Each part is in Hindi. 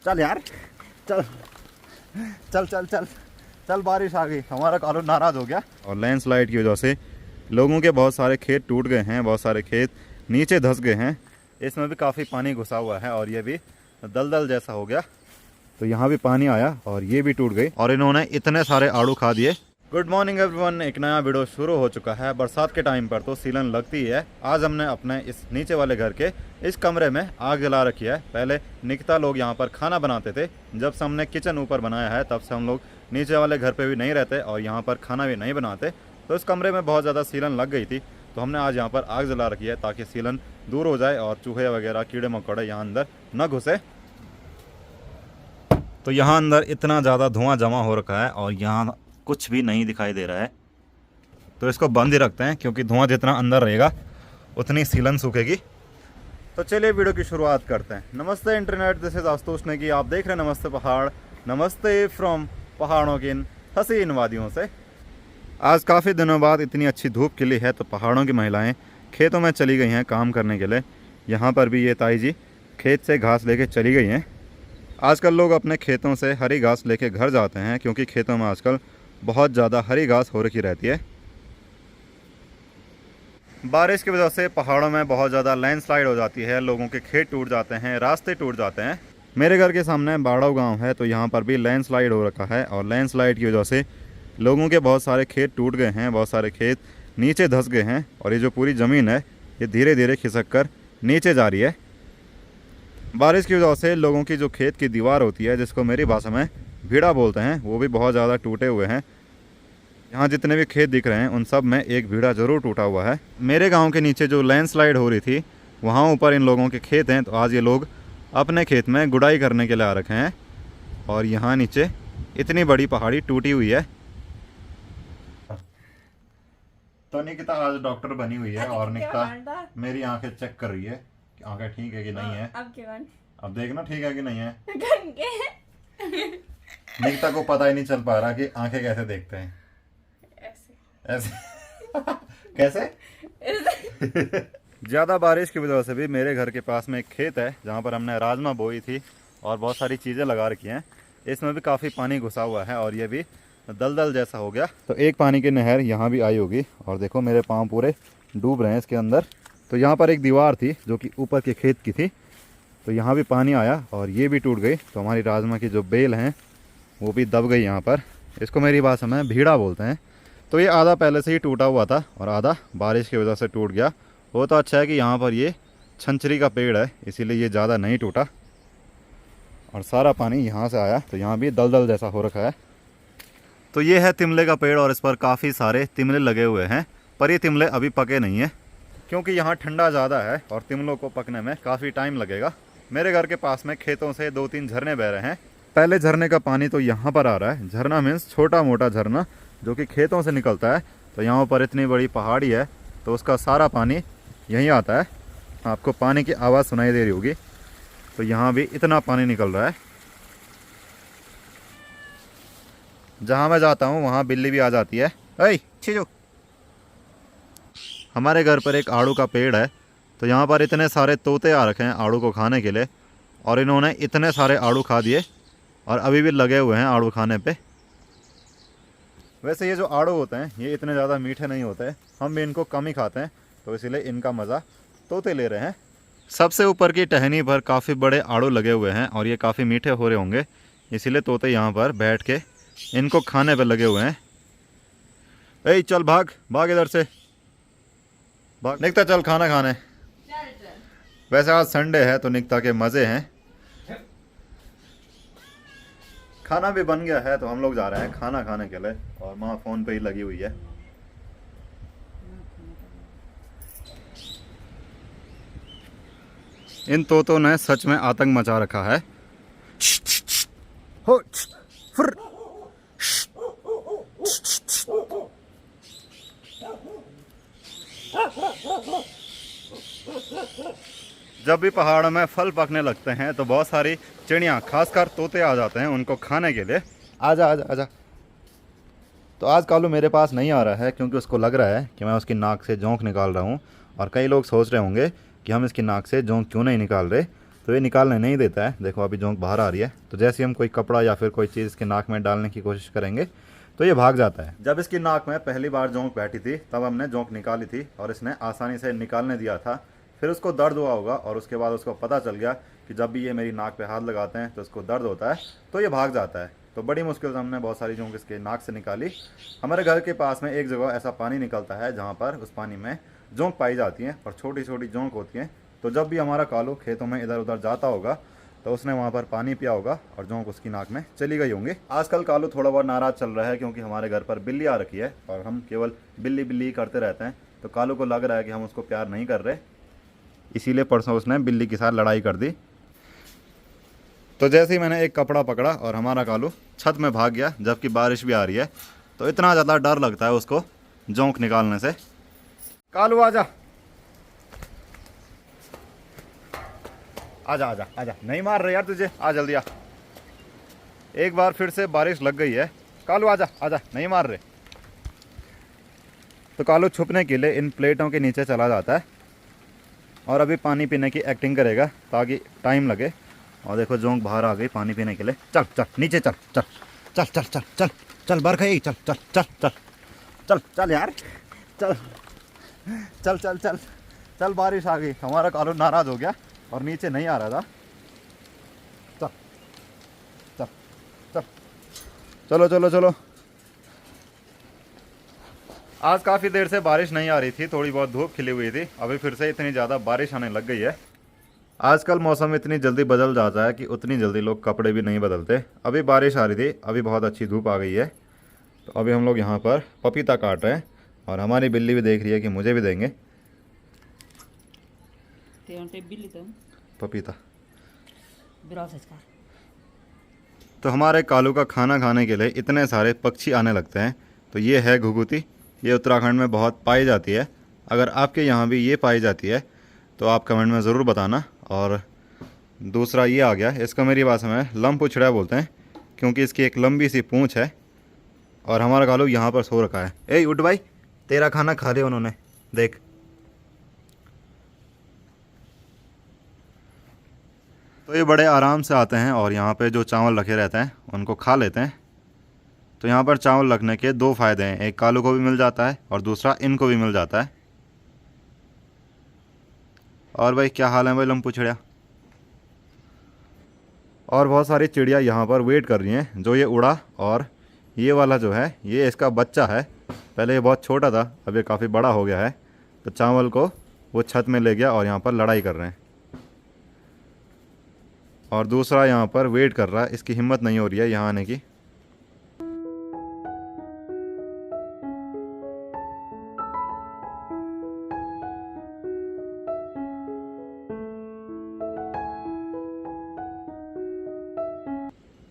चल यार, चल चल चल चल चल, बारिश आ गई, हमारा कानून नाराज़ हो गया। और लैंडस्लाइड की वजह से लोगों के बहुत सारे खेत टूट गए हैं, बहुत सारे खेत नीचे धंस गए हैं। इसमें भी काफ़ी पानी घुसा हुआ है और ये भी दलदल जैसा हो गया। तो यहाँ भी पानी आया और ये भी टूट गई और इन्होंने इतने सारे आड़ू खा दिए। गुड मॉर्निंग एवरीवन, एक नया वीडियो शुरू हो चुका है। बरसात के टाइम पर तो सीलन लगती है। आज हमने अपने इस नीचे वाले घर के इस कमरे में आग जला रखी है। पहले निकिता लोग यहाँ पर खाना बनाते थे। जब से हमने किचन ऊपर बनाया है तब से हम लोग नीचे वाले घर पे भी नहीं रहते और यहाँ पर खाना भी नहीं बनाते। तो इस कमरे में बहुत ज़्यादा सीलन लग गई थी, तो हमने आज यहाँ पर आग जला रखी है ताकि सीलन दूर हो जाए और चूहे वगैरह कीड़े मकोड़े यहाँ अंदर न घुसे। तो यहाँ अंदर इतना ज़्यादा धुआं जमा हो रखा है और यहाँ कुछ भी नहीं दिखाई दे रहा है। तो इसको बंद ही रखते हैं क्योंकि धुआं जितना अंदर रहेगा उतनी सीलन सूखेगी। तो चलिए वीडियो की शुरुआत करते हैं। नमस्ते internet, this is Ashutosh Negi. आप देख रहे हैं नमस्ते पहाड़। नमस्ते फ्रॉम पहाड़ों की इन हसीन वादियों से। आज काफ़ी दिनों बाद इतनी अच्छी धूप खिली है तो पहाड़ों की महिलाएं खेतों में चली गई हैं काम करने के लिए। यहाँ पर भी ये ताई जी खेत से घास लेके चली गई हैं। आजकल लोग अपने खेतों से हरी घास लेके घर जाते हैं क्योंकि खेतों में आजकल बहुत ज़्यादा हरी घास हो रखी रहती है। बारिश की वजह से पहाड़ों में बहुत ज़्यादा लैंडस्लाइड हो जाती है, लोगों के खेत टूट जाते हैं, रास्ते टूट जाते हैं। मेरे घर के सामने बाड़ाव गांव है तो यहाँ पर भी लैंडस्लाइड हो रखा है और लैंडस्लाइड की वजह से लोगों के बहुत सारे खेत टूट गए हैं, बहुत सारे खेत नीचे धंस गए हैं और ये जो पूरी ज़मीन है ये धीरे धीरे खिसक कर नीचे जा रही है। बारिश की वजह से लोगों की जो खेत की दीवार होती है, जिसको मेरी भाषा में भीड़ा बोलते हैं, वो भी बहुत ज़्यादा टूटे हुए हैं। यहाँ जितने भी खेत दिख रहे हैं उन सब में एक भीड़ा ज़रूर टूटा हुआ है। मेरे गांव के नीचे जो लैंडस्लाइड हो रही थी वहाँ ऊपर इन लोगों के खेत हैं, तो आज ये लोग अपने खेत में गुड़ाई करने के लिए आ रखे हैं और यहाँ नीचे इतनी बड़ी पहाड़ी टूटी हुई है। तो निकिता आज डॉक्टर बनी हुई है और निकिता मेरी आंखें चेक कर रही है कि आंखें ठीक है कि नहीं है। अब देखना ठीक है कि नहीं है। निकिता को पता ही नहीं चल पा रहा कि आंखें कैसे देखते हैं। ऐसे कैसे ज़्यादा बारिश की वजह से भी मेरे घर के पास में एक खेत है जहाँ पर हमने राजमा बोई थी और बहुत सारी चीज़ें लगा रखी हैं। इसमें भी काफ़ी पानी घुसा हुआ है और ये भी दलदल जैसा हो गया। तो एक पानी की नहर यहाँ भी आई होगी और देखो मेरे पाँव पूरे डूब रहे हैं इसके अंदर। तो यहाँ पर एक दीवार थी जो कि ऊपर के खेत की थी, तो यहाँ भी पानी आया और ये भी टूट गई। तो हमारी राजमा की जो बेल हैं वो भी दब गई यहाँ पर। इसको मेरी भाषा में भीड़ा बोलते हैं। तो ये आधा पहले से ही टूटा हुआ था और आधा बारिश की वजह से टूट गया। वो तो अच्छा है कि यहाँ पर ये छंछरी का पेड़ है इसीलिए ये ज़्यादा नहीं टूटा और सारा पानी यहाँ से आया। तो यहाँ भी दलदल जैसा हो रखा है। तो ये है तिमले का पेड़ और इस पर काफ़ी सारे तिमले लगे हुए हैं, पर ये तिमले अभी पके नहीं हैं क्योंकि यहाँ ठंडा ज़्यादा है और तिमलों को पकने में काफ़ी टाइम लगेगा। मेरे घर के पास में खेतों से 2-3 झरने बह रहे हैं। पहले झरने का पानी तो यहाँ पर आ रहा है। झरना मीन्स छोटा मोटा झरना जो कि खेतों से निकलता है। तो यहाँ पर इतनी बड़ी पहाड़ी है तो उसका सारा पानी यहीं आता है। आपको पानी की आवाज़ सुनाई दे रही होगी। तो यहाँ भी इतना पानी निकल रहा है। जहाँ मैं जाता हूँ वहाँ बिल्ली भी आ जाती है। ऐ छीजो। हमारे घर पर एक आड़ू का पेड़ है तो यहाँ पर इतने सारे तोते आ रखे हैं आड़ू को खाने के लिए और इन्होंने इतने सारे आड़ू खा दिए और अभी भी लगे हुए हैं आड़ू खाने पे। वैसे ये जो आड़ू होते हैं ये इतने ज़्यादा मीठे नहीं होते, हम भी इनको कम ही खाते हैं तो इसीलिए इनका मज़ा तोते ले रहे हैं। सबसे ऊपर की टहनी पर काफ़ी बड़े आड़ू लगे हुए हैं और ये काफ़ी मीठे हो रहे होंगे, इसीलिए तोते यहाँ पर बैठ के इनको खाने पर लगे हुए हैं। ए चल भाग भाग इधर से भाग। निकिता चल खाना खाने। वैसे आज संडे है तो निकिता के मज़े हैं। खाना भी बन गया है तो हम लोग जा रहे हैं खाना खाने के लिए और माँ फ़ोन पे ही लगी हुई है। इन तोतों ने सच में आतंक मचा रखा है। हो फुर। जब भी पहाड़ों में फल पकने लगते हैं तो बहुत सारी चिड़ियाँ खासकर तोते आ जाते हैं उनको खाने के लिए। आजा आजा आजा। तो आज कालू मेरे पास नहीं आ रहा है क्योंकि उसको लग रहा है कि मैं उसकी नाक से जोंक निकाल रहा हूँ और कई लोग सोच रहे होंगे कि हम इसकी नाक से जोंक क्यों नहीं निकाल रहे। तो तो ये निकालने नहीं देता है। देखो अभी जोंक बाहर आ रही है, तो जैसे हम कोई कपड़ा या फिर कोई चीज़ इसके नाक में डालने की कोशिश करेंगे तो ये भाग जाता है। जब इसकी नाक में पहली बार जोंक बैठी थी तब हमने जोंक निकाली थी और इसने आसानी से निकालने दिया था। फिर उसको दर्द हुआ होगा और उसके बाद उसको पता चल गया कि जब भी ये मेरी नाक पे हाथ लगाते हैं तो उसको दर्द होता है, तो ये भाग जाता है। तो बड़ी मुश्किल से हमने बहुत सारी जोंक इसके नाक से निकाली। हमारे घर के पास में एक जगह ऐसा पानी निकलता है जहाँ पर उस पानी में जोंक पाई जाती हैं और छोटी छोटी जोंक होती हैं। तो जब भी हमारा कालू खेतों में इधर उधर जाता होगा तो उसने वहाँ पर पानी पिया होगा और जोंक उसकी नाक में चली गई होंगी। आजकल कालू थोड़ा बहुत नाराज़ चल रहा है क्योंकि हमारे घर पर बिल्ली आ रखी है और हम केवल बिल्ली बिल्ली करते रहते हैं। तो कालू को लग रहा है कि हम उसको प्यार नहीं कर रहे, इसीलिए परसों उसने बिल्ली के साथ लड़ाई कर दी। तो जैसे ही मैंने एक कपड़ा पकड़ा और हमारा कालू छत में भाग गया, जबकि बारिश भी आ रही है। तो इतना ज़्यादा डर लगता है उसको जोंक निकालने से। कालू आजा आजा आजा आजा, नहीं मार रहे यार तुझे, आ जल्दी आ। एक बार फिर से बारिश लग गई है। कालू आजा आजा, नहीं मार रहे। तो कालू छुपने के लिए इन प्लेटों के नीचे चला जाता है और अभी पानी पीने की एक्टिंग करेगा ताकि टाइम लगे। और देखो जोंक बाहर आ गई पानी पीने के लिए। चल चल नीचे चल चल चल चल चल चल चल बाहर खाई, चल चल चल चल चल चल यार, चल चल चल चल चल। बारिश आ गई, हमारा कालू नाराज़ हो गया और नीचे नहीं आ रहा था। चल चल चल चलो चलो चलो। आज काफ़ी देर से बारिश नहीं आ रही थी, थोड़ी बहुत धूप खिली हुई थी। अभी फिर से इतनी ज़्यादा बारिश आने लग गई है। आजकल मौसम इतनी जल्दी बदल जाता है कि उतनी जल्दी लोग कपड़े भी नहीं बदलते। अभी बारिश आ रही थी, अभी बहुत अच्छी धूप आ गई है। तो अभी हम लोग यहाँ पर पपीता काट रहे हैं और हमारी बिल्ली भी देख रही है कि मुझे भी देंगे पपीता। तो हमारे कालू का खाना खाने के लिए इतने सारे पक्षी आने लगते हैं। तो ये है घुघुती, ये उत्तराखंड में बहुत पाई जाती है। अगर आपके यहाँ भी ये पाई जाती है तो आप कमेंट में ज़रूर बताना। और दूसरा ये आ गया, इसको मेरी भाषा में लंपुछड़ा बोलते हैं क्योंकि इसकी एक लंबी सी पूँछ है। और हमारा कालू यहाँ पर सो रखा है। ए उठ भाई, तेरा खाना खा लिया उन्होंने, देख। तो ये बड़े आराम से आते हैं और यहाँ पे जो चावल रखे रहते हैं उनको खा लेते हैं। तो यहाँ पर चावल रखने के दो फ़ायदे हैं, एक कालू को भी मिल जाता है और दूसरा इनको भी मिल जाता है। और भाई क्या हाल है भाई लंपुछड़िया। और बहुत सारी चिड़िया यहाँ पर वेट कर रही हैं। जो ये उड़ा और ये वाला जो है ये इसका बच्चा है। पहले ये बहुत छोटा था, अब ये काफ़ी बड़ा हो गया है। तो चावल को वो छत में ले गया और यहाँ पर लड़ाई कर रहे हैं। और दूसरा यहाँ पर वेट कर रहा है, इसकी हिम्मत नहीं हो रही है यहाँ आने की।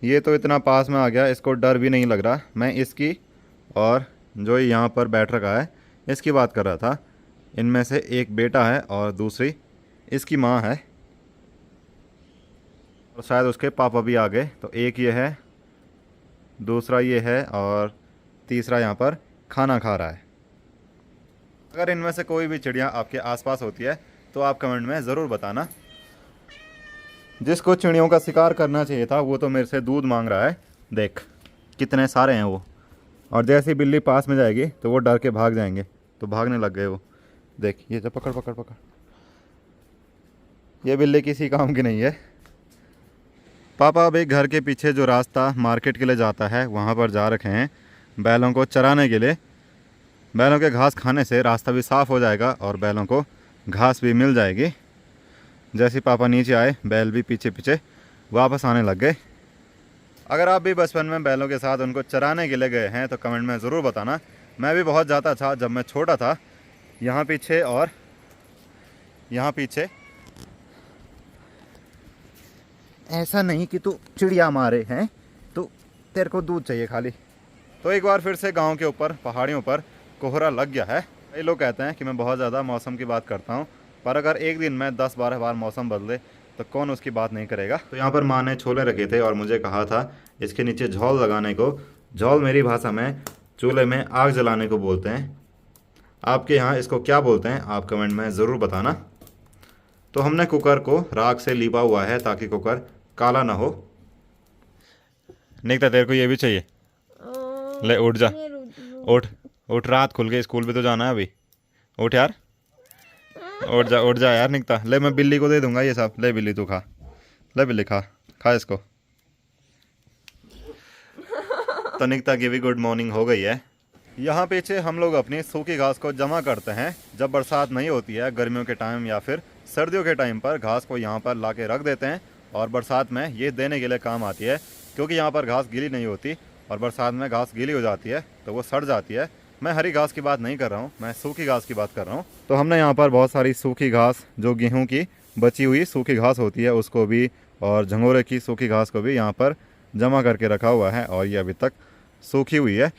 ये तो इतना पास में आ गया, इसको डर भी नहीं लग रहा। मैं इसकी और जो यहाँ पर बैठ रखा है इसकी बात कर रहा था। इनमें से एक बेटा है और दूसरी इसकी माँ है और शायद उसके पापा भी आ गए। तो एक ये है, दूसरा ये है और तीसरा यहाँ पर खाना खा रहा है। अगर इनमें से कोई भी चिड़िया आपके आसपास होती है तो आप कमेंट में ज़रूर बताना। जिसको चिड़ियों का शिकार करना चाहिए था वो तो मेरे से दूध मांग रहा है। देख कितने सारे हैं वो। और जैसी बिल्ली पास में जाएगी तो वो डर के भाग जाएंगे, तो भागने लग गए वो। देख ये जो पकड़ पकड़ पकड़, ये बिल्ली किसी काम की नहीं है। पापा अभी घर के पीछे जो रास्ता मार्केट के लिए जाता है वहाँ पर जा रखे हैं बैलों को चराने के लिए। बैलों के घास खाने से रास्ता भी साफ़ हो जाएगा और बैलों को घास भी मिल जाएगी। जैसे पापा नीचे आए बैल भी पीछे पीछे वापस आने लग गए। अगर आप भी बचपन में बैलों के साथ उनको चराने के लिए गए हैं तो कमेंट में ज़रूर बताना। मैं भी बहुत जाता था जब मैं छोटा था, यहाँ पीछे और यहाँ पीछे। ऐसा नहीं कि तू चिड़िया मारे हैं, तो तेरे को दूध चाहिए खाली। तो एक बार फिर से गांव के ऊपर पहाड़ियों पर कोहरा लग गया है। कई लोग कहते हैं कि मैं बहुत ज़्यादा मौसम की बात करता हूँ, पर अगर एक दिन में 10-12 बार मौसम बदले तो कौन उसकी बात नहीं करेगा। तो यहाँ पर माँ ने छोले रखे थे और मुझे कहा था इसके नीचे झोल लगाने को। झोल मेरी भाषा में चूल्हे में आग जलाने को बोलते हैं। आपके यहाँ इसको क्या बोलते हैं आप कमेंट में ज़रूर बताना। तो हमने कुकर को राख से लीपा हुआ है ताकि कुकर काला ना हो। निकता तेरे को ये भी चाहिए? ले उठ जा, उठ उठ, रात खुल गई, स्कूल भी तो जाना है अभी। उठ यार, उठ जा यार निकता। ले मैं बिल्ली को दे दूंगा ये सब। ले बिल्ली तू खा, ले बिल्ली खा, खा इसको। तो निकता की भी गुड मॉर्निंग हो गई है। यहाँ पीछे हम लोग अपनी सूखी घास को जमा करते हैं। जब बरसात नहीं होती है, गर्मियों के टाइम या फिर सर्दियों के टाइम पर घास को यहाँ पर ला के रख देते हैं और बरसात में ये देने के लिए काम आती है, क्योंकि यहाँ पर घास गीली नहीं होती और बरसात में घास गीली हो जाती है तो वो सड़ जाती है। मैं हरी घास की बात नहीं कर रहा हूँ, मैं सूखी घास की बात कर रहा हूँ। तो हमने यहाँ पर बहुत सारी सूखी घास, जो गेहूँ की बची हुई सूखी घास होती है उसको भी, और झंगोरे की सूखी घास को भी यहाँ पर जमा करके रखा हुआ है और ये अभी तक सूखी हुई है।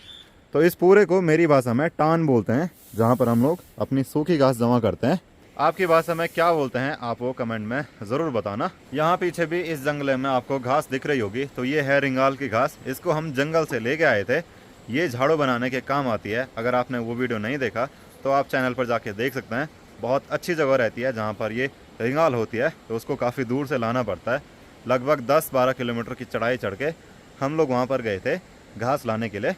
तो इस पूरे को मेरी भाषा में टान बोलते हैं, जहाँ पर हम लोग अपनी सूखी घास जमा करते हैं। आपकी भाषा में क्या बोलते हैं आप वो कमेंट में ज़रूर बताना। यहाँ पीछे भी इस जंगले में आपको घास दिख रही होगी, तो ये है रिंगाल की घास। इसको हम जंगल से लेके आए थे, ये झाड़ू बनाने के काम आती है। अगर आपने वो वीडियो नहीं देखा तो आप चैनल पर जाके देख सकते हैं। बहुत अच्छी जगह रहती है जहाँ पर ये रिंगाल होती है, तो उसको काफ़ी दूर से लाना पड़ता है। लगभग 10-12 किलोमीटर की चढ़ाई चढ़ के हम लोग वहाँ पर गए थे घास लाने के लिए।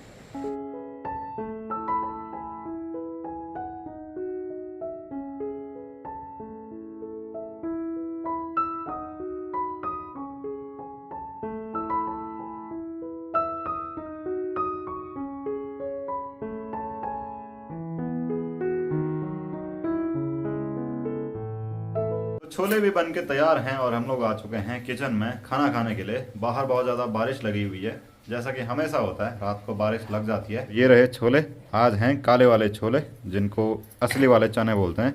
छोले भी बन के तैयार हैं और हम लोग आ चुके हैं किचन में खाना खाने के लिए। बाहर बहुत ज़्यादा बारिश लगी हुई है, जैसा कि हमेशा होता है, रात को बारिश लग जाती है। ये रहे छोले, आज हैं काले वाले छोले जिनको असली वाले चने बोलते हैं,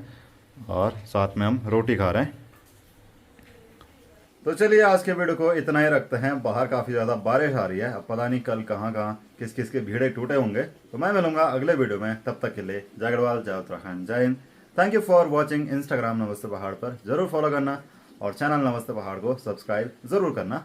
और साथ में हम रोटी खा रहे हैं। तो चलिए आज के वीडियो को इतना ही रखते हैं। बाहर काफ़ी ज़्यादा बारिश आ रही है, अब पता नहीं कल कहाँ कहाँ किस किस के भीड़े टूटे होंगे। तो मैं मिलूंगा अगले वीडियो में, तब तक के लिए जय गढ़वाल, जय उत्तराखंड, जय Hind. Thank you for watching. Instagram नमस्ते पहाड़ पर जरूर फॉलो करना और चैनल नमस्ते पहाड़ को सब्सक्राइब जरूर करना।